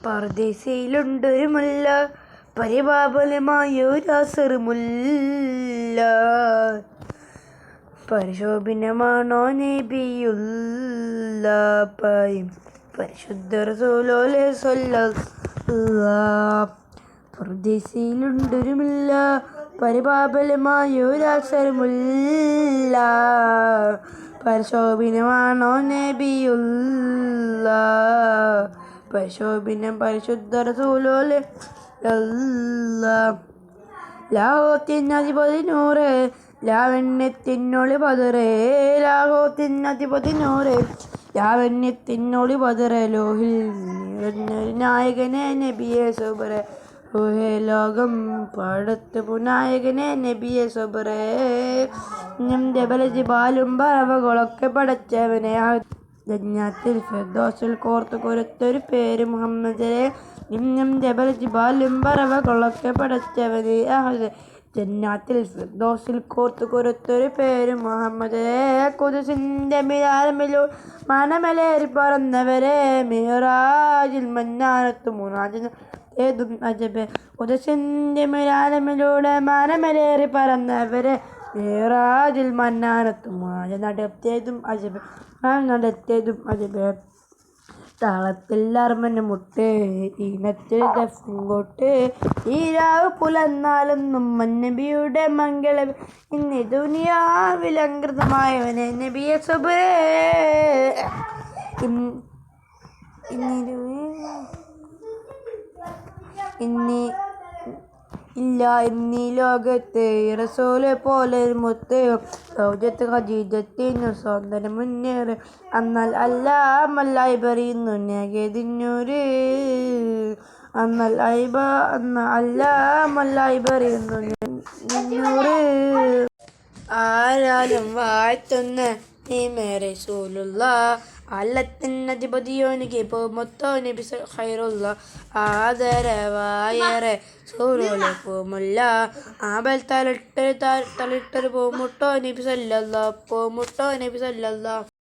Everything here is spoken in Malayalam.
പർദീസയിലുണ്ടൊരു മുല്ല, പരിപാവനമായൊരസറുമുല്ല. പരിശോഭിതമാണോ നബിയുള്ള പരിശുദ്ധ റസൂലുള്ളാഹി സ്വല്ലല്ലാഹ്. പർദീസയിലുണ്ടൊരു മുല്ല, പരിപാവനമായൊരസറുമുല്ല. പരിശോഭിതമാണോ നബിയുള്ള പരിശുദ്ധ റസൂലുള്ളാഹി ലാഹോത്തിനധിപതി നൂറ്, ലാവണ്യത്തിനൊളി പതറേ. ലാഹോത്തിനധിപതി നൂറ്, ലാവണ്യത്തിനൊളി പതറേ. ലോഹിൽ നിറഞ്ഞൊരു നായകനെ നബിയെ സബറേ. ഊഹേ ലോകം പടത്തു നായകനെ നബിയെ സബറേ. ജബലും പറവകളൊക്കെ പടച്ചവനെ. ജന്നാത്തിൽ ഫിർദൗസിൽ കോർത്തു കൊടുത്തൊരു പേര് മുഹമ്മദേ. ജബലും പറവകളൊക്കെ പടച്ചവനെ. ജന്നാത്തിൽ ഫിർദൗസിൽ കോർത്തു കൊടുത്തൊരു പേര് മുഹമ്മദേ. ഖുദ്സിന്റെ മിനാരമിലൂടെ മനമലേറി പറന്നവരെ. മിഹ്റാജിൽ മന്നാനത്തു മുനാജത്തും അജബ്. ഖുദ്സിന്റെ മിനാരമിലൂടെ മനമലേറി പറന്നവരെ. മിഹ്റാജിൽ മന്നാനത്തു മുനാജ നടത്തിയതും അജബ്. താളത്തിൽ അർമന മുട്ട്, ഈണത്തിൽ ദഫ്മുട്ട്. ഈ രാവ് പുലർന്നാലെന്നും നബിയുടെ മംഗളം. ഇന്ന് ദുനിയാവിൽ അംഗൃതമായവനെ നബിയെ സബറേ. എന്നീ ലോകത്ത് റസൂലെ പോലെ മുത്ത്. സൗജത്ത് ഖദീജത്തിനു സൗന്ദര്യം മുന്നേറ്. എന്നാൽ അല്ലാമല്ലായി പറയുന്നു നഗതിന്നൂര്. അല്ലാമല്ലായി പറയുന്നു നിന്നൂറ്. ആരാലും വാഴ്ത്തുന്ന നീമേറെ റസൂലുള്ളാഹ്. അല്ലത്തിനധിപതിയോനിക്ക് പോമൊത്തോ നബി ഖൈറുള്ള. ആദരവായേറെ റസൂലുള്ളാഹി പോമുല്ല. ആബൽ തളിട്ടൊരു പോമുട്ടോ നബി സല്ലല്ലാഹ്.